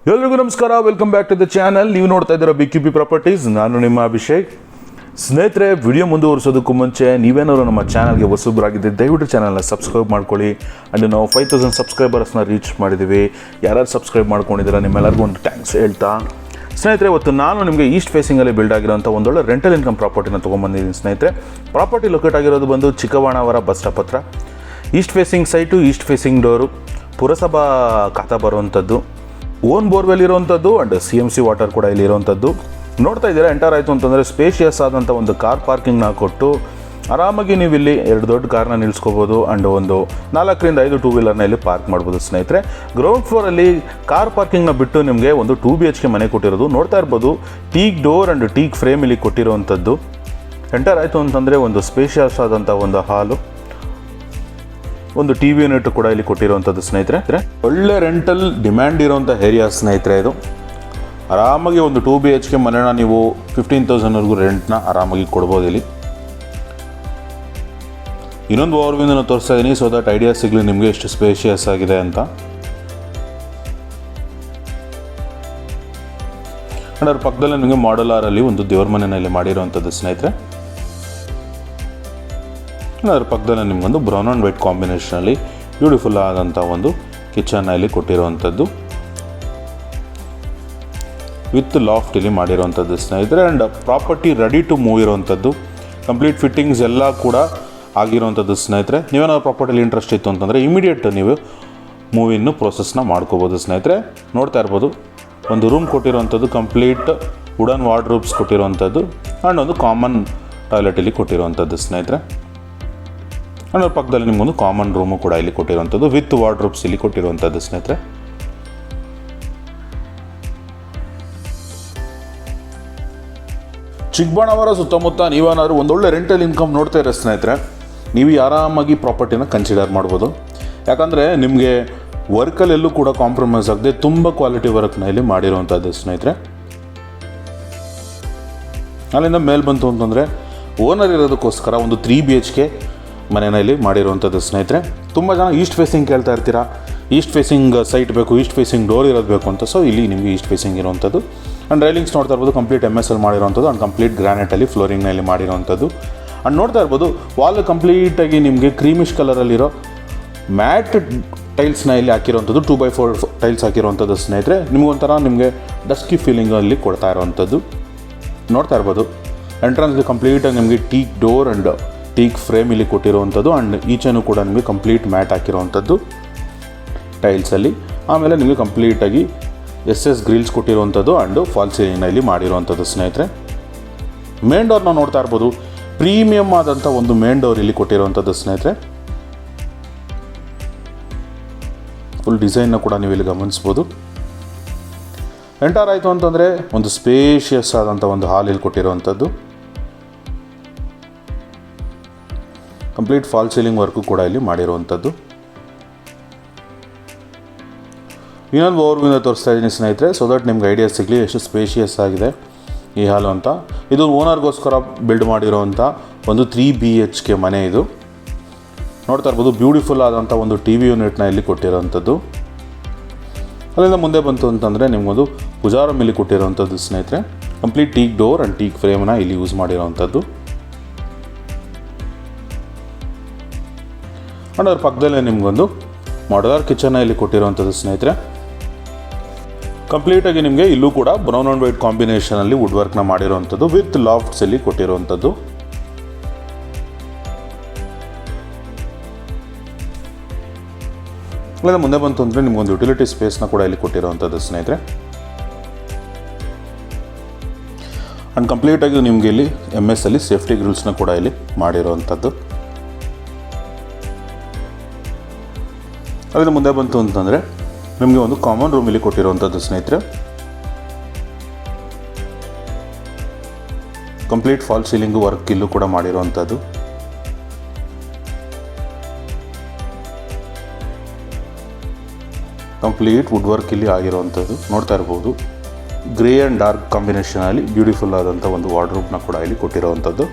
ಎಲ್ರಿಗೂ ನಮಸ್ಕಾರ, welcome back to the channel. ನೀವು ನೋಡ್ತಾ ಇದ್ದೀರಾ BQP ಪ್ರಾಪರ್ಟೀಸ್. ನಾನು ನಿಮ್ಮ ಅಭಿಷೇಕ್. ಸ್ನೇಹಿತರೆ, ವಿಡಿಯೋ ಮುಂದುವರಿಸೋದಕ್ಕೂ ಮುಂಚೆ ನೀವೇನಾದ್ರು ನಮ್ಮ ಚಾನಲ್ಗೆ ಹೊಸಬರಾಗಿದ್ದರೆ ದಯವಿಟ್ಟು ಚಾನಲ್ನ ಸಬ್ಸ್ಕ್ರೈಬ್ ಮಾಡ್ಕೊಳ್ಳಿ. ಆ್ಯಂಡ್ ನಾವು 5000 ಸಬ್ಸ್ಕ್ರೈಬರ್ಸ್ನ ರೀಚ್ ಮಾಡಿದ್ದೀವಿ. ಯಾರ್ಯಾರು ಸಬ್ಸ್ಕ್ರೈಬ್ ಮಾಡ್ಕೊಂಡಿದ್ದೀರಾ ನಿಮ್ಮೆಲ್ಲರಿಗೂ ಒಂದು ಥ್ಯಾಂಕ್ಸ್ ಹೇಳ್ತಾ, ಸ್ನೇಹಿತರೆ ಇವತ್ತು ನಾನು ನಿಮಗೆ ಈಸ್ಟ್ ಫೇಸಿಂಗಲ್ಲಿ ಬಿಲ್ಡ್ ಆಗಿರೋಂಥ ಒಂದೊಳ್ಳೆ ರೆಂಟಲ್ ಇನ್ಕಮ್ ಪ್ರಾಪರ್ಟಿನ ತೊಗೊಂಬಂದಿದ್ದೀನಿ. ಸ್ನೇಹಿತರೆ, ಪ್ರಾಪರ್ಟಿ ಲೊಕೇಟ್ ಆಗಿರೋದು ಬಂದು ಚಿಕ್ಕಬಾಣಾವರ ಬಸ್ ಸ್ಟಾಪ್ ಹತ್ರ. East facing site, East facing door, ಪುರಸಭಾ ಖಾತಾ ಬರುವಂಥದ್ದು, ಓನ್ ಬೋರ್ವೆಲ್ ಇರುವಂಥದ್ದು ಆ್ಯಂಡ್ CMC ವಾಟರ್ ಕೂಡ ಇಲ್ಲಿ ಇರುವಂಥದ್ದು. ನೋಡ್ತಾ ಇದ್ದೀರಾ, ಎಂಟರ್ ಆಯಿತು ಅಂತಂದರೆ ಸ್ಪೇಷಿಯಸ್ ಆದಂಥ ಒಂದು ಕಾರ್ ಪಾರ್ಕಿಂಗ್ನ ಕೊಟ್ಟು ಆರಾಮಾಗಿ ನೀವು ಇಲ್ಲಿ 2 ದೊಡ್ಡ ಕಾರ್ನ ನಿಲ್ಲಿಸ್ಕೋಬೋದು ಆ್ಯಂಡ್ ಒಂದು 4 ರಿಂದ 5 ಟೂ ವೀಲರ್ನ ಇಲ್ಲಿ ಪಾರ್ಕ್ ಮಾಡ್ಬೋದು. ಸ್ನೇಹಿತರೆ, ಗ್ರೌಂಡ್ ಫ್ಲೋರಲ್ಲಿ ಕಾರ್ ಪಾರ್ಕಿಂಗ್ನ ಬಿಟ್ಟು ನಿಮಗೆ ಒಂದು 2 BHK ಮನೆ ಕೊಟ್ಟಿರೋದು ನೋಡ್ತಾ ಇರ್ಬೋದು. Teak door and teak frame ಇಲ್ಲಿ ಕೊಟ್ಟಿರುವಂಥದ್ದು. ಎಂಟರ್ ಆಯಿತು ಅಂತಂದರೆ ಒಂದು ಸ್ಪೇಷಿಯಸ್ ಆದಂಥ ಒಂದು ಹಾಲು, ಒಂದು TV ಯೂನಿಟ್ ಕೂಡ ಇಲ್ಲಿ ಕೊಟ್ಟಿರುವಂಥದ್ದು. ಸ್ನೇಹಿತರೆ, ಒಳ್ಳೆ ರೆಂಟಲ್ ಡಿಮ್ಯಾಂಡ್ ಇರೋಂಥ ಏರಿಯಾ ಸ್ನೇಹಿತರೆ. ಇದು ಆರಾಮಾಗಿ ಒಂದು 2 BHK ಮನೆನ ನೀವು 15,000ವರೆಗೂ ರೆಂಟ್ನ ಆರಾಮಾಗಿ ಕೊಡ್ಬೋದು. ಇಲ್ಲಿ ಇನ್ನೊಂದು ಓವರ್ವ್ಯೂನ ತೋರಿಸ್ತಾ ಇದ್ದೀನಿ, ಸೊ ದಟ್ ಐಡಿಯಾ ಸಿಗಲಿ ನಿಮಗೆ ಎಷ್ಟು ಸ್ಪೇಷಿಯಸ್ ಆಗಿದೆ ಅಂತ. ಆ್ಯಂಡ್ ಅದ್ರ ಪಕ್ಕದಲ್ಲೇ ನಿಮಗೆ ಮಾಡಲಾರಲ್ಲಿ ಒಂದು ದೇವ್ರ ಮನೆಯಲ್ಲಿ ಮಾಡಿರುವಂಥದ್ದು. ಸ್ನೇಹಿತರೆ, ಅದರ ಪಕ್ಕದಲ್ಲೇ ನಿಮಗೊಂದು ಬ್ರೌನ್ ಆ್ಯಂಡ್ ವೈಟ್ ಕಾಂಬಿನೇಷನಲ್ಲಿ ಬ್ಯೂಟಿಫುಲ್ ಆದಂಥ ಒಂದು ಕಿಚನ್ನ ಇಲ್ಲಿ ಕೊಟ್ಟಿರುವಂಥದ್ದು ವಿತ್ ಲಾಫ್ಟ್ ಇಲ್ಲಿ ಮಾಡಿರುವಂಥದ್ದು. ಸ್ನೇಹಿತರೆ, and property ready to move ಇರುವಂಥದ್ದು, ಕಂಪ್ಲೀಟ್ ಫಿಟ್ಟಿಂಗ್ಸ್ ಎಲ್ಲ ಕೂಡ ಆಗಿರುವಂಥದ್ದು. ಸ್ನೇಹಿತರೆ, ನೀವೇನಾದ್ರು ಪ್ರಾಪರ್ಟಿಲಿ ಇಂಟ್ರೆಸ್ಟ್ ಇತ್ತು ಅಂತಂದರೆ ಇಮಿಡಿಯೇಟ್ ನೀವು ಮೂವಿನ್ನು ಪ್ರೋಸೆಸ್ನ ಮಾಡ್ಕೋಬೋದು. ಸ್ನೇಹಿತರೆ, ನೋಡ್ತಾ ಇರ್ಬೋದು, ಒಂದು ರೂಮ್ ಕೊಟ್ಟಿರುವಂಥದ್ದು, ಕಂಪ್ಲೀಟ್ ವುಡನ್ ವಾರ್ಡ್ರೋಬ್ಸ್ ಕೊಟ್ಟಿರುವಂಥದ್ದು ಆ್ಯಂಡ್ ಒಂದು ಕಾಮನ್ ಟಾಯ್ಲೆಟ್ ಇಲ್ಲಿ ಕೊಟ್ಟಿರುವಂಥದ್ದು. ಸ್ನೇಹಿತರೆ, ಆ್ಯಂಡ್ ಅದ್ರ ಪಕ್ಕದಲ್ಲಿ ನಿಮಗೊಂದು ಕಾಮನ್ ರೂಮು ಕೂಡ ಇಲ್ಲಿ ಕೊಟ್ಟಿರುವಂಥದ್ದು ವಿತ್ ವಾರ್ಡ್ರೋಬ್ಸ್ ಇಲ್ಲಿ ಕೊಟ್ಟಿರುವಂಥದ್ದು. ಸ್ನೇಹಿತರೆ, ಚಿಕ್ಕಬಾಣಾವರ ಸುತ್ತಮುತ್ತ ನೀವೇನಾದರೂ ಒಂದೊಳ್ಳೆ ರೆಂಟಲ್ ಇನ್ಕಮ್ ನೋಡ್ತಾ ಇರೋ ಸ್ನೇಹಿತರೆ, ನೀವು ಆರಾಮಾಗಿ ಪ್ರಾಪರ್ಟಿನ ಕನ್ಸಿಡರ್ ಮಾಡ್ಬೋದು. ಯಾಕಂದರೆ ನಿಮಗೆ ವರ್ಕಲ್ಲೆಲ್ಲೂ ಕೂಡ ಕಾಂಪ್ರಮೈಸ್ ಆಗದೆ ತುಂಬ ಕ್ವಾಲಿಟಿ ವರ್ಕ್ನ ಇಲ್ಲಿ ಮಾಡಿರುವಂಥದ್ದು. ಸ್ನೇಹಿತರೆ, ಅಲ್ಲಿಂದ ಮೇಲೆ ಬಂತು ಅಂತಂದರೆ ಓನರ್ ಇರೋದಕ್ಕೋಸ್ಕರ ಒಂದು 3 BHK ಮನೆನ ಇಲ್ಲಿ ಮಾಡಿರುವಂಥದ್ದು. ಸ್ನೇಹಿತರೆ, ತುಂಬ ಜನ ಈಸ್ಟ್ ಫೇಸಿಂಗ್ ಕೇಳ್ತಾ ಇರ್ತೀರಾ, ಈಸ್ಟ್ ಫೇಸಿಂಗ್ ಸೈಟ್ ಬೇಕು, ಈಸ್ಟ್ ಫೇಸಿಂಗ್ ಡೋರ್ ಇರೋದು ಬೇಕು ಅಂತ. ಸೊ ಇಲ್ಲಿ ನಿಮಗೆ ಈಸ್ಟ್ ಫೇಸಿಂಗ್ ಇರುವಂಥದ್ದು. ಆ್ಯಂಡ್ ರೈಲಿಂಗ್ಸ್ ನೋಡ್ತಾ ಇರ್ಬೋದು, ಕಂಪ್ಲೀಟ್ MSL ಮಾಡಿರುವಂಥದ್ದು ಆ್ಯಂಡ್ ಕಂಪ್ಲೀಟ್ ಗ್ರಾನೈಟಲ್ಲಿ ಫ್ಲೋರಿಂಗ್ನಲ್ಲಿ ಮಾಡಿರುವಂಥದ್ದು. ಆ್ಯಂಡ್ ನೋಡ್ತಾ ಇರ್ಬೋದು, ವಾಲ್ ಕಂಪ್ಲೀಟಾಗಿ ನಿಮಗೆ ಕ್ರೀಮಿಶ್ ಕಲರಲ್ಲಿರೋ ಮ್ಯಾಟ್ ಟೈಲ್ಸ್ನ ಇಲ್ಲಿ ಹಾಕಿರುವಂಥದ್ದು, 2x4 ಟೈಲ್ಸ್ ಹಾಕಿರುವಂಥದ್ದು. ಸ್ನೇಹಿತರೆ, ನಿಮಗೊಂಥರ ನಿಮಗೆ ಡಸ್ಕಿ ಫೀಲಿಂಗಲ್ಲಿ ಕೊಡ್ತಾ ಇರೋವಂಥದ್ದು ನೋಡ್ತಾ ಇರ್ಬೋದು. ಎಂಟ್ರೆನ್ಸ್ಗೆ ಕಂಪ್ಲೀಟಾಗಿ ನಿಮಗೆ teak door and teak frame ಇಲ್ಲಿ ಕೊಟ್ಟಿರುವಂಥದ್ದು ಆ್ಯಂಡ್ ಈಚೆನೂ ಕೂಡ ನಿಮಗೆ ಕಂಪ್ಲೀಟ್ ಮ್ಯಾಟ್ ಹಾಕಿರುವಂಥದ್ದು ಟೈಲ್ಸಲ್ಲಿ. ಆಮೇಲೆ ನಿಮಗೆ ಕಂಪ್ಲೀಟಾಗಿ SS ಗ್ರಿಲ್ಸ್ ಕೊಟ್ಟಿರುವಂಥದ್ದು ಆ್ಯಂಡು ಫಾಲ್ ಸೀಲಿಂಗ್ನ ಇಲ್ಲಿ ಮಾಡಿರುವಂಥದ್ದು. ಸ್ನೇಹಿತರೆ, ಮೇನ್ ಡೋರ್ನ ನೋಡ್ತಾ ಇರ್ಬೋದು, ಪ್ರೀಮಿಯಮ್ ಆದಂಥ ಒಂದು ಮೇನ್ ಡೋರ್ ಇಲ್ಲಿ ಕೊಟ್ಟಿರುವಂಥದ್ದು. ಸ್ನೇಹಿತರೆ, ಫುಲ್ ಡಿಸೈನ್ನ ಕೂಡ ನೀವು ಇಲ್ಲಿ ಗಮನಿಸ್ಬೋದು. ಎಂಟರ್ ಆಯಿತು ಅಂತಂದರೆ ಒಂದು ಸ್ಪೇಷಿಯಸ್ ಆದಂಥ ಒಂದು ಹಾಲ್ ಇಲ್ಲಿ ಕೊಟ್ಟಿರುವಂಥದ್ದು, ಕಂಪ್ಲೀಟ್ ಫಾಲ್ ಸೀಲಿಂಗ್ ವರ್ಕು ಕೂಡ ಇಲ್ಲಿ ಮಾಡಿರುವಂಥದ್ದು. ಇನ್ನೊಂದು ಓವರ್ವ್ಯೂನ ತೋರಿಸ್ತಾ ಇದ್ದೀನಿ ಸ್ನೇಹಿತರೆ, ಸೊ ದಟ್ ನಿಮ್ಗೆ ಐಡಿಯಾ ಸಿಗಲಿ ಎಷ್ಟು ಸ್ಪೇಷಿಯಸ್ ಆಗಿದೆ ಈ ಹಾಲು ಅಂತ. ಇದು ಓನರ್ಗೋಸ್ಕರ ಬಿಲ್ಡ್ ಮಾಡಿರೋವಂಥ ಒಂದು 3 BHK ಮನೆ. ಇದು ನೋಡ್ತಾ ಇರ್ಬೋದು, ಬ್ಯೂಟಿಫುಲ್ ಆದಂಥ ಒಂದು TV ಯೂನಿಟ್ನ ಇಲ್ಲಿ ಕೊಟ್ಟಿರೋವಂಥದ್ದು. ಅಲ್ಲಿಂದ ಮುಂದೆ ಬಂತು ಅಂತಂದರೆ ನಿಮಗೊಂದು ಪೂಜಾರಮ್ ಇಲ್ಲಿ ಕೊಟ್ಟಿರೋವಂಥದ್ದು. ಸ್ನೇಹಿತರೆ, complete teak door and teak ಫ್ರೇಮ್ನ ಇಲ್ಲಿ ಯೂಸ್ ಮಾಡಿರೋವಂಥದ್ದು. ಆ್ಯಂಡ್ ಅದ್ರ ಪಕ್ಕದಲ್ಲೇ ನಿಮಗೊಂದು ಮಾಡ್ಯುಲರ್ ಕಿಚನ್ನ ಇಲ್ಲಿ ಕೊಟ್ಟಿರುವಂಥದ್ದು. ಸ್ನೇಹಿತರೆ, ಕಂಪ್ಲೀಟಾಗಿ ನಿಮಗೆ ಇಲ್ಲೂ ಕೂಡ ಬ್ರೌನ್ ಆ್ಯಂಡ್ ವೈಟ್ ಕಾಂಬಿನೇಷನಲ್ಲಿ ವುಡ್ ವರ್ಕ್ನ ಮಾಡಿರುವಂಥದ್ದು ವಿತ್ ಲಾಫ್ಟ್ಸ್ ಇಲ್ಲಿ ಕೊಟ್ಟಿರುವಂಥದ್ದು. ಅಲ್ಲಿಂದ ಮುಂದೆ ಬಂತು ಅಂದರೆ ನಿಮಗೊಂದು ಯುಟಿಲಿಟಿ ಸ್ಪೇಸ್ನ ಕೂಡ ಇಲ್ಲಿ ಕೊಟ್ಟಿರುವಂಥದ್ದು. ಸ್ನೇಹಿತರೆ, ಆ್ಯಂಡ್ ಕಂಪ್ಲೀಟಾಗಿ ನಿಮಗೆ ಇಲ್ಲಿ MS ಅಲ್ಲಿ ಸೇಫ್ಟಿ ಗ್ರಿಲ್ಸ್ನ ಕೂಡ ಇಲ್ಲಿ ಮಾಡಿರುವಂಥದ್ದು. ಅದರಿಂದ ಮುಂದೆ ಬಂತು ಅಂತಂದರೆ ನಿಮಗೆ ಒಂದು ಕಾಮನ್ ರೂಮ್ ಇಲ್ಲಿ ಕೊಟ್ಟಿರುವಂಥದ್ದು. ಸ್ನೇಹಿತರೆ, ಕಂಪ್ಲೀಟ್ ಫಾಲ್ ಸೀಲಿಂಗು ವರ್ಕ್ ಇಲ್ಲೂ ಕೂಡ ಮಾಡಿರುವಂಥದ್ದು. ಕಂಪ್ಲೀಟ್ ವುಡ್ ವರ್ಕ್ ಇಲ್ಲಿ ಆಗಿರುವಂಥದ್ದು ನೋಡ್ತಾ ಇರ್ಬೋದು. ಗ್ರೇ ಆ್ಯಂಡ್ ಡಾರ್ಕ್ ಕಾಂಬಿನೇಷನಲ್ಲಿ ಬ್ಯೂಟಿಫುಲ್ ಆದಂಥ ಒಂದು ವಾರ್ಡ್ರೋಬ್ನ ಕೂಡ ಇಲ್ಲಿ ಕೊಟ್ಟಿರುವಂಥದ್ದು.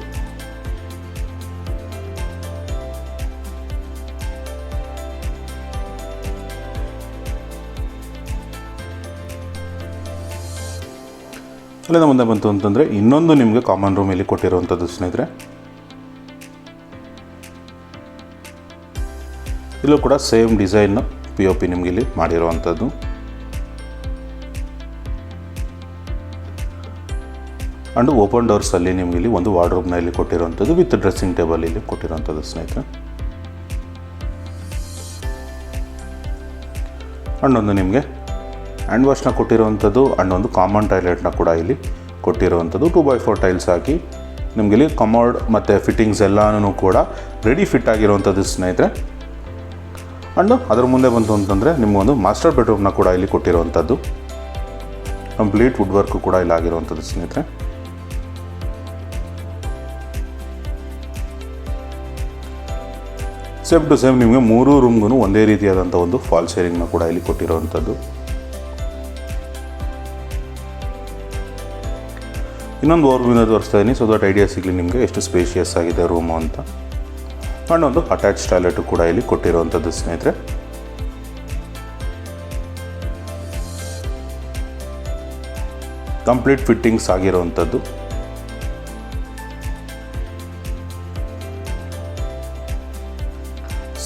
ಅಲ್ಲಿಂದ ಮುಂದೆ ಬಂತು ಅಂತಂದರೆ ಇನ್ನೊಂದು ನಿಮಗೆ ಕಾಮನ್ ರೂಮ್ ಇಲ್ಲಿ ಕೊಟ್ಟಿರುವಂಥದ್ದು ಸ್ನೇಹಿತರೆ. ಇಲ್ಲೂ ಕೂಡ ಸೇಮ್ ಡಿಸೈನ್ POP ನಿಮಗೆ ಇಲ್ಲಿ ಮಾಡಿರುವಂಥದ್ದು. ಆ್ಯಂಡ್ ಓಪನ್ ಡೋರ್ಸಲ್ಲಿ ನಿಮಗೆ ಇಲ್ಲಿ ಒಂದು ವಾರ್ಡ್ರೋಬ್ನ ಇಲ್ಲಿ ಕೊಟ್ಟಿರುವಂಥದ್ದು ವಿತ್ ಡ್ರೆಸ್ಸಿಂಗ್ ಟೇಬಲ್ ಇಲ್ಲಿ ಕೊಟ್ಟಿರುವಂಥದ್ದು ಸ್ನೇಹಿತರೆ. ಆ್ಯಂಡ್ ಒಂದು ನಿಮಗೆ ಹ್ಯಾಂಡ್ ವಾಶ್ನ ಕೊಟ್ಟಿರುವಂಥದ್ದು ಆ್ಯಂಡ್ ಒಂದು ಕಾಮನ್ ಟಾಯ್ಲೆಟ್ನ ಕೂಡ ಇಲ್ಲಿ ಕೊಟ್ಟಿರುವಂಥದ್ದು 2x4 ಟೈಲ್ಸ್ ಹಾಕಿ ನಿಮಗೆ ಇಲ್ಲಿ ಕಮೋಡ್ ಮತ್ತು ಫಿಟ್ಟಿಂಗ್ಸ್ ಎಲ್ಲನೂ ಕೂಡ ರೆಡಿ ಫಿಟ್ ಆಗಿರುವಂಥದ್ದು ಸ್ನೇಹಿತರೆ. ಆ್ಯಂಡ್ ಅದರ ಮುಂದೆ ಬಂತು ಅಂತಂದರೆ ನಿಮಗೊಂದು ಮಾಸ್ಟರ್ ಬೆಡ್ರೂಮ್ನ ಕೂಡ ಇಲ್ಲಿ ಕೊಟ್ಟಿರುವಂಥದ್ದು ಕಂಪ್ಲೀಟ್ ವುಡ್ ವರ್ಕ್ ಕೂಡ ಇಲ್ಲಿ ಆಗಿರುವಂಥದ್ದು ಸ್ನೇಹಿತರೆ. ಸೇಮ್ ಟು ಸೇಮ್ ನಿಮಗೆ 3 ರೂಮ್ಗೂ ಒಂದೇ ರೀತಿಯಾದಂಥ ಒಂದು ಫಾಲ್ ಸೀಲಿಂಗ್ನ ಕೂಡ ಇಲ್ಲಿ ಕೊಟ್ಟಿರುವಂಥದ್ದು. ಇನ್ನೊಂದು ಓವರ್ವ್ಯೂನ ತೋರಿಸ್ತಾ ಇದ್ದೀನಿ ಸೊ ದಟ್ ಐಡಿಯಾ ಸಿಗಲಿ ನಿಮಗೆ ಎಷ್ಟು ಸ್ಪೇಷಿಯಸ್ ಆಗಿದೆ ರೂಮು ಅಂತ. ಆ್ಯಂಡ್ ಒಂದು ಅಟ್ಯಾಚ್ ಟಾಯ್ಲೆಟು ಕೂಡ ಇಲ್ಲಿ ಕೊಟ್ಟಿರುವಂಥದ್ದು ಸ್ನೇಹಿತರೆ. ಕಂಪ್ಲೀಟ್ ಫಿಟ್ಟಿಂಗ್ಸ್ ಆಗಿರುವಂಥದ್ದು.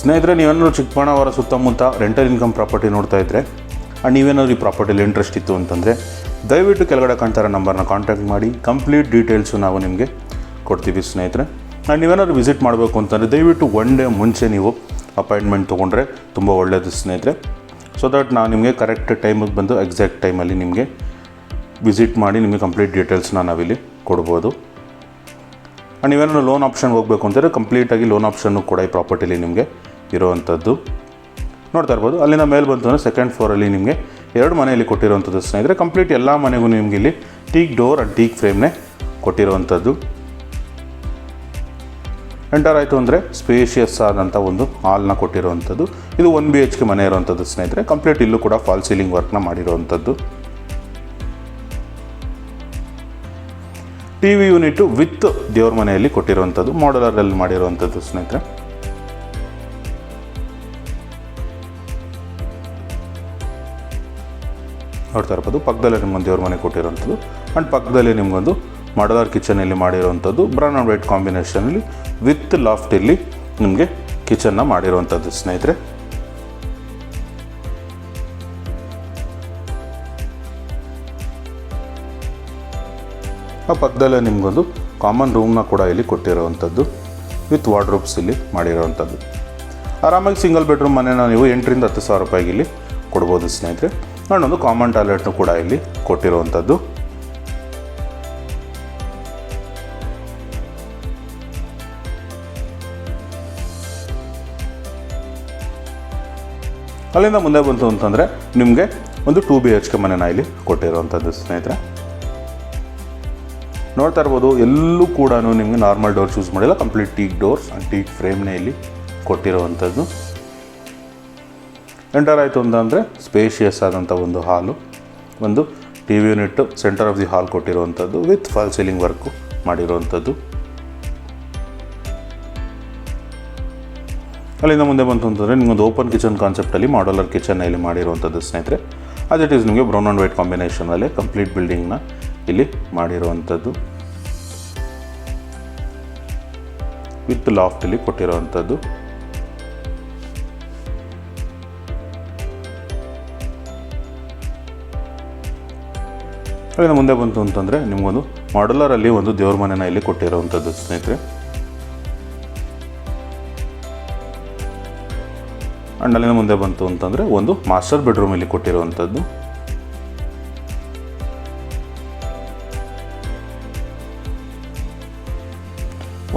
ಸ್ನೇಹಿತರೆ, ನೀವೇನಾದ್ರು ಚಿಕ್ಕಬಳ್ಳಾಪುರ ಸುತ್ತಮುತ್ತ ರೆಂಟಲ್ ಇನ್ಕಮ್ ಪ್ರಾಪರ್ಟಿ ನೋಡ್ತಾ ಇದ್ದರೆ ಆ್ಯಂಡ್ ನೀವೇನಾದ್ರು ಈ ಪ್ರಾಪರ್ಟಿಲಿ ಇಂಟ್ರೆಸ್ಟ್ ಇತ್ತು ಅಂತಂದರೆ ದಯವಿಟ್ಟು ಕೆಳಗಡೆ ಕಾಣ್ತಾರೋ ನಂಬರ್ನ ಕಾಂಟ್ಯಾಕ್ಟ್ ಮಾಡಿ. ಕಂಪ್ಲೀಟ್ ಡೀಟೇಲ್ಸು ನಾವು ನಿಮಗೆ ಕೊಡ್ತೀವಿ ಸ್ನೇಹಿತರೆ. ಆ್ಯಂಡ್ ನೀವೇನಾದ್ರು ವಿಸಿಟ್ ಮಾಡಬೇಕು ಅಂತಂದರೆ ದಯವಿಟ್ಟು 1 ಡೇ ಮುಂಚೆ ನೀವು ಅಪಾಯಿಂಟ್ಮೆಂಟ್ ತೊಗೊಂಡ್ರೆ ತುಂಬ ಒಳ್ಳೆಯದು ಸ್ನೇಹಿತರೆ. ಸೊ ದಟ್ ನಾವು ನಿಮಗೆ ಕರೆಕ್ಟ್ ಟೈಮಿಗೆ ಬಂದು ಎಕ್ಸಾಕ್ಟ್ ಟೈಮಲ್ಲಿ ನಿಮಗೆ ವಿಸಿಟ್ ಮಾಡಿ ನಿಮಗೆ ಕಂಪ್ಲೀಟ್ ಡೀಟೇಲ್ಸ್ನ ನಾವಿಲ್ಲಿ ಕೊಡ್ಬೋದು. ಆ್ಯಂಡ್ ನೀವೇನಾದ್ರು ಲೋನ್ ಆಪ್ಷನ್ಗೆ ಹೋಗಬೇಕು ಅಂತಂದರೆ ಕಂಪ್ಲೀಟಾಗಿ ಲೋನ್ ಆಪ್ಷನ್ನು ಕೂಡ ಈ ಪ್ರಾಪರ್ಟಿಲಿ ನಿಮಗೆ ಇರುವಂಥದ್ದು ನೋಡ್ತಾ ಇರ್ಬೋದು. ಅಲ್ಲಿಂದ ಮೇಲೆ ಬಂತು ಅಂದರೆ ಸೆಕೆಂಡ್ ಫ್ಲೋರಲ್ಲಿ ನಿಮಗೆ 2 ಮನೆಯಲ್ಲಿ ಕೊಟ್ಟಿರುವಂಥದ್ದು ಸ್ನೇಹಿತರೆ. ಕಂಪ್ಲೀಟ್ ಎಲ್ಲ ಮನೆಗೂ ನಿಮಗೆ ಇಲ್ಲಿ ಟೀಕ್ ಡೋರ್ ಆ್ಯಂಡ್ ಟೀಕ್ ಫ್ರೇಮ್ನೇ ಕೊಟ್ಟಿರುವಂಥದ್ದು. ಎಂಟರ್ ಆಯಿತು ಅಂದರೆ ಸ್ಪೇಷಿಯಸ್ ಆದಂಥ ಒಂದು ಹಾಲ್ನ ಕೊಟ್ಟಿರುವಂಥದ್ದು. ಇದು 1 BHK ಮನೆ ಇರುವಂಥದ್ದು ಸ್ನೇಹಿತರೆ. ಕಂಪ್ಲೀಟ್ ಇಲ್ಲೂ ಕೂಡ ಫಾಲ್ ಸೀಲಿಂಗ್ ವರ್ಕ್ನ ಮಾಡಿರುವಂಥದ್ದು. TV ಯೂನಿಟು ವಿತ್ ದೇವ್ರ ಮನೆಯಲ್ಲಿ ಕೊಟ್ಟಿರುವಂಥದ್ದು ಮಾಡಲರಲ್ಲಿ ಮಾಡಿರುವಂಥದ್ದು ಸ್ನೇಹಿತರೆ. ನೋಡ್ತಾ ಇರ್ಬೋದು ಪಕ್ಕದಲ್ಲೇ ನಿಮ್ಗೊಂದು ದೇವ್ರ ಮನೆ ಕೊಟ್ಟಿರೋಂಥದ್ದು. ಆ್ಯಂಡ್ ಪಕ್ಕದಲ್ಲಿ ನಿಮಗೊಂದು ಮಾಡಲರ್ ಕಿಚನಲ್ಲಿ ಮಾಡಿರುವಂಥದ್ದು ಬ್ರೌನ್ ಆ್ಯಂಡ್ ವೈಟ್ ಕಾಂಬಿನೇಷನಲ್ಲಿ ವಿತ್ ಲಾಫ್ಟ್ ಇಲ್ಲಿ ನಿಮಗೆ ಕಿಚನ್ನ ಮಾಡಿರುವಂಥದ್ದು ಸ್ನೇಹಿತರೆ. ಆ ಪಕ್ಕದಲ್ಲೇ ನಿಮಗೊಂದು ಕಾಮನ್ ರೂಮ್ನ ಕೂಡ ಇಲ್ಲಿ ಕೊಟ್ಟಿರುವಂಥದ್ದು ವಿತ್ ವಾರ್ಡ್ರೋಬ್ಸ್ ಇಲ್ಲಿ ಮಾಡಿರುವಂಥದ್ದು. ಆರಾಮಾಗಿ ಸಿಂಗಲ್ ಬೆಡ್ರೂಮ್ ಮನೆನ ನೀವು 8,000 ರಿಂದ 10,000 ರೂಪಾಯಿಗೆ ಇಲ್ಲಿ ಕೊಡ್ಬೋದು ಸ್ನೇಹಿತರೆ. ನಾನೊಂದು ಕಾಮನ್ ಟಾಯ್ಲೆಟ್ನು ಕೂಡ ಇಲ್ಲಿ ಕೊಟ್ಟಿರುವಂಥದ್ದು. ಅಲ್ಲಿಂದ ಮುಂದೆ ಬಂತು ಅಂತಂದರೆ ನಿಮಗೆ ಒಂದು 2 BHK ಮನೆನ ಇಲ್ಲಿ ಕೊಟ್ಟಿರುವಂಥದ್ದು ಸ್ನೇಹಿತರೆ. ನೋಡ್ತಾ ಇರ್ಬೋದು ಎಲ್ಲೂ ಕೂಡ ನಿಮಗೆ ನಾರ್ಮಲ್ ಡೋರ್ಸ್ ಯೂಸ್ ಮಾಡಿಲ್ಲ, complete teak doors and teak ಫ್ರೇಮ್ನೇ ಇಲ್ಲಿ ಕೊಟ್ಟಿರುವಂಥದ್ದು. ಎಂಟರ್ ಆಯಿತು ಅಂತಂದರೆ ಸ್ಪೇಷಿಯಸ್ ಆದಂಥ ಒಂದು ಹಾಲು, ಒಂದು TV unit centre of the hall ಕೊಟ್ಟಿರುವಂಥದ್ದು ವಿತ್ ಫಾಲ್ ಸೀಲಿಂಗ್ ವರ್ಕು ಮಾಡಿರುವಂಥದ್ದು. ಅಲ್ಲಿಂದ ಮುಂದೆ ಬಂತು ಅಂತಂದರೆ ನಿಮಗೊಂದು ಓಪನ್ ಕಿಚನ್ ಕಾನ್ಸೆಪ್ಟಲ್ಲಿ ಮಾಡಲರ್ ಕಿಚನ್ನ ಇಲ್ಲಿ ಮಾಡಿರುವಂಥದ್ದು ಸ್ನೇಹಿತರೆ. ಅದೇ ಇಟ್ ಈಸ್ ನಿಮಗೆ ಬ್ರೌನ್ ಆ್ಯಂಡ್ ವೈಟ್ ಕಾಂಬಿನೇಷನಲ್ಲಿ ಕಂಪ್ಲೀಟ್ ಬಿಲ್ಡಿಂಗ್ನ ಇಲ್ಲಿ ಮಾಡಿರುವಂಥದ್ದು ವಿತ್ ಲಾಫ್ಟ್ ಇಲ್ಲಿ ಕೊಟ್ಟಿರುವಂಥದ್ದು. ಅಲ್ಲಿಂದ ಮುಂದೆ ಬಂತು ಅಂತಂದರೆ ನಿಮಗೊಂದು ಮಾಡಲರಲ್ಲಿ ಒಂದು ದೇವ್ರ ಮನೆನ ಇಲ್ಲಿ ಕೊಟ್ಟಿರುವಂಥದ್ದು ಸ್ನೇಹಿತರೆ. ಆ್ಯಂಡ್ ಅಲ್ಲಿಂದ ಮುಂದೆ ಬಂತು ಅಂತಂದರೆ ಒಂದು ಮಾಸ್ಟರ್ ಬೆಡ್ರೂಮ್ ಇಲ್ಲಿ ಕೊಟ್ಟಿರುವಂಥದ್ದು.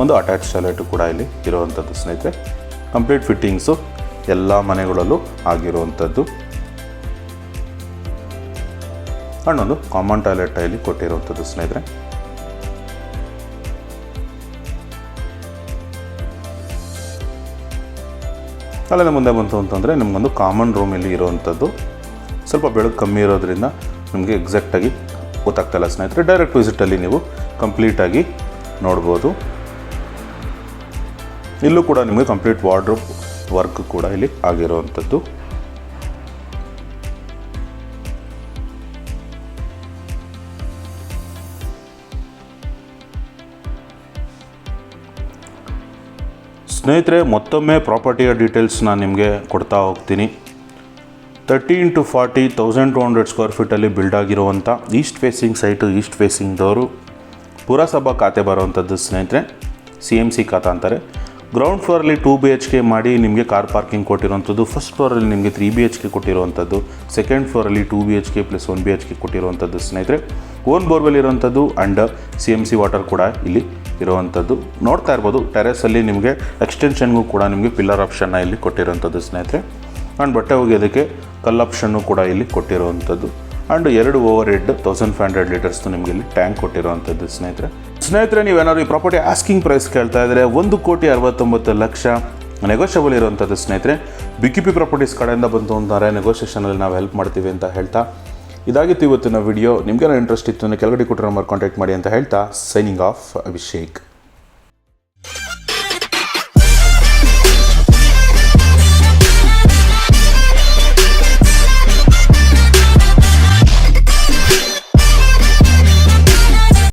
ಒಂದು ಅಟ್ಯಾಚ್ ಟಾಯ್ಲೆಟು ಕೂಡ ಇಲ್ಲಿ ಇರುವಂಥದ್ದು ಸ್ನೇಹಿತರೆ. ಕಂಪ್ಲೀಟ್ ಫಿಟ್ಟಿಂಗ್ಸು ಎಲ್ಲ ಮನೆಗಳಲ್ಲೂ ಆಗಿರುವಂಥದ್ದು. ಆ್ಯಂಡ್ ಒಂದು ಕಾಮನ್ ಟಾಯ್ಲೆಟ್ ಇಲ್ಲಿ ಕೊಟ್ಟಿರುವಂಥದ್ದು ಸ್ನೇಹಿತರೆ. ಅಲ್ಲಿಂದ ಮುಂದೆ ಬಂತು ಅಂತಂದರೆ ನಿಮಗೊಂದು ಕಾಮನ್ ರೂಮ್ ಇಲ್ಲಿ ಇರುವಂಥದ್ದು. ಸ್ವಲ್ಪ ಬೆಳಕು ಕಮ್ಮಿ ಇರೋದ್ರಿಂದ ನಿಮಗೆ ಎಕ್ಸಾಕ್ಟಾಗಿ ಗೊತ್ತಾಗ್ತಾಯಿಲ್ಲ ಸ್ನೇಹಿತರೆ. ಡೈರೆಕ್ಟ್ ವಿಸಿಟಲ್ಲಿ ನೀವು ಕಂಪ್ಲೀಟಾಗಿ ನೋಡ್ಬೋದು. ಇಲ್ಲೂ ಕೂಡ ನಿಮಗೆ ಕಂಪ್ಲೀಟ್ ವಾರ್ಡ್ರೋಬ್ ವರ್ಕ್ ಕೂಡ ಇಲ್ಲಿ ಆಗಿರುವಂಥದ್ದು. ಸ್ನೇಹಿತರೆ, ಮತ್ತೊಮ್ಮೆ ಪ್ರಾಪರ್ಟಿಯ ಡೀಟೇಲ್ಸ್ ನಾನು ನಿಮಗೆ ಕೊಡ್ತಾ ಹೋಗ್ತೀನಿ. 30 × 40 1200 ಸ್ಕ್ವೇರ್ ಫೀಟಲ್ಲಿ ಬಿಲ್ಡ್ ಆಗಿರುವಂಥ East facing site, East facing door, ಪುರಸಭಾ ಖಾತೆ ಬರುವಂಥದ್ದು ಸ್ನೇಹಿತರೆ, CMC ಖಾತೆ ಅಂತಾರೆ. ಗ್ರೌಂಡ್ ಫ್ಲೋರಲ್ಲಿ 2 BHK ಮಾಡಿ ನಿಮಗೆ ಕಾರ್ ಪಾರ್ಕಿಂಗ್ ಕೊಟ್ಟಿರುವಂಥದ್ದು. ಫಸ್ಟ್ ಫ್ಲೋರಲ್ಲಿ ನಿಮಗೆ 3 BHK ಕೊಟ್ಟಿರುವಂಥದ್ದು. ಸೆಕೆಂಡ್ ಫ್ಲೋರಲ್ಲಿ 2 BHK + 1 BHK ಕೊಟ್ಟಿರುವಂಥದ್ದು ಸ್ನೇಹಿತರೆ. ಓನ್ ಬೋರ್ವೆಲ್ ಇರುವಂಥದ್ದು ಆ್ಯಂಡ್ CMC ವಾಟರ್ ಕೂಡ ಇಲ್ಲಿ ಇರುವಂಥದ್ದು. ನೋಡ್ತಾ ಇರ್ಬೋದು, ಟೆರೆಸಲ್ಲಿ ನಿಮಗೆ ಎಕ್ಸ್ಟೆನ್ಷನ್ಗೂ ಕೂಡ ನಿಮಗೆ ಪಿಲ್ಲರ್ ಆಪ್ಷನ್ನ ಇಲ್ಲಿ ಕೊಟ್ಟಿರುವಂಥದ್ದು ಸ್ನೇಹಿತರೆ. ಆ್ಯಂಡ್ ಬಟ್ಟೆ ಒಗೆಯೋದಕ್ಕೆ ಕಲ್ಲು ಆಪ್ಷನ್ನು ಕೂಡ ಇಲ್ಲಿ ಕೊಟ್ಟಿರುವಂಥದ್ದು. ಆ್ಯಂಡ್ 2 ಓವರ್ ಹೆಡ್ 1500 ಲೀಟರ್ಸ್ದು ನಿಮಗೆ ಇಲ್ಲಿ ಟ್ಯಾಂಕ್ ಕೊಟ್ಟಿರುವಂಥದ್ದು ಸ್ನೇಹಿತರೆ. ನೀವೇನಾದ್ರು ಈ ಪ್ರಾಪರ್ಟಿ ಆಸ್ಕಿಂಗ್ ಪ್ರೈಸ್ ಕೇಳ್ತಾ ಇದ್ದರೆ 1,69,00,000 ನೆಗೋಷಿಯಬಲ್ ಇರುವಂಥದ್ದು ಸ್ನೇಹಿತರೆ. BQP ಪ್ರಾಪರ್ಟೀಸ್ ಕಡೆಯಿಂದ ಬಂತು ಅಂತಾರೆ, ನೆಗೋಷಿಯೇಷನಲ್ಲಿ ನಾವು ಹೆಲ್ಪ್ ಮಾಡ್ತೀವಿ ಅಂತ ಹೇಳ್ತಾ ಇದಾಗಿತ್ತು ಇವತ್ತಿನ ವಿಡಿಯೋ. ನಿಮಗೇನೋ ಇಂಟ್ರೆಸ್ಟ್ ಇತ್ತು ಅಂದರೆ ಕೆಳಗಡೆ ಕೊಟ್ಟರೆ ನಂಬರ್ ಕಾಂಟ್ಯಾಕ್ಟ್ ಮಾಡಿ ಅಂತ ಹೇಳ್ತಾ ಸೈನಿಂಗ್ ಆಫ್ ಅಭಿಷೇಕ್.